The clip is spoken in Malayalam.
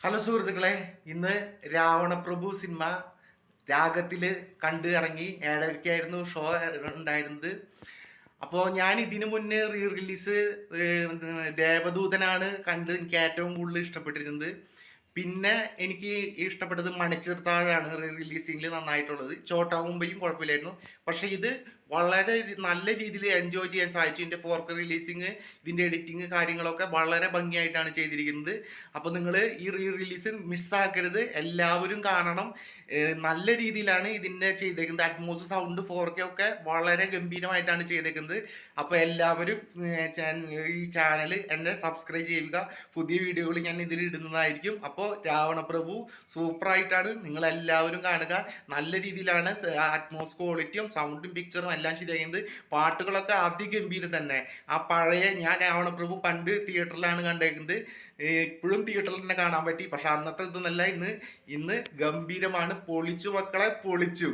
ഹലോ സുഹൃത്തുക്കളെ, ഇന്ന് രാവണപ്രഭു സിനിമ രാഗത്തില് കണ്ട് ഇറങ്ങി. 7:30-ക്കായിരുന്നു ഷോ ഉണ്ടായിരുന്നത്. അപ്പോൾ ഞാൻ ഇതിനു മുന്നേ റിലീസ് ദേവദൂതനാണ് കണ്ട് എനിക്ക് ഏറ്റവും കൂടുതൽ ഇഷ്ടപ്പെട്ടിരുന്നത്. പിന്നെ എനിക്ക് ഇഷ്ടപ്പെട്ടത് മണിച്ചിത്രത്താഴാണ് റിലീസിങ്ങിൽ നന്നായിട്ടുള്ളത്. ചോട്ടാ മുംബൈയും കുഴപ്പമില്ലായിരുന്നു. പക്ഷെ ഇത് വളരെ നല്ല രീതിയിൽ എൻജോയ് ചെയ്യാൻ സാധിച്ചു. ഇതിൻ്റെ 4K റിലീസിങ്, ഇതിൻ്റെ എഡിറ്റിങ് കാര്യങ്ങളൊക്കെ വളരെ ഭംഗിയായിട്ടാണ് ചെയ്തിരിക്കുന്നത്. അപ്പോൾ നിങ്ങൾ ഈ റിലീസ് മിസ്സാക്കരുത്, എല്ലാവരും കാണണം. നല്ല രീതിയിലാണ് ഇതിനെ ചെയ്തേക്കുന്നത്. അറ്റ്മോസ് സൗണ്ട് 4K ഒക്കെ വളരെ ഗംഭീരമായിട്ടാണ് ചെയ്തേക്കുന്നത്. അപ്പോൾ എല്ലാവരും ഈ ചാനൽ എന്നെ സബ്സ്ക്രൈബ് ചെയ്യുക. പുതിയ വീഡിയോകൾ ഞാൻ ഇതിൽ ഇടുന്നതായിരിക്കും. അപ്പോൾ രാവണപ്രഭു സൂപ്പറായിട്ടാണ്, നിങ്ങൾ എല്ലാവരും കാണുക. നല്ല രീതിയിലാണ് അറ്റ്മോസ് ക്വാളിറ്റിയും സൗണ്ടും പിക്ചറും എല്ലാം ശരിയാക്കുന്നത്. പാട്ടുകളൊക്കെ അതിഗംഭീരം തന്നെ. ആ പഴയ ഞാൻ രാവണപ്രഭു പണ്ട് തിയേറ്ററിലാണ് കണ്ടേക്കുന്നത്. ഇപ്പോഴും തിയേറ്ററിൽ തന്നെ കാണാൻ പറ്റി. പക്ഷെ അന്നത്തെ ഇതൊന്നല്ല, ഇന്ന് ഗംഭീരമാണ്. പൊളിച്ചു മക്കളെ, പൊളിച്ചു.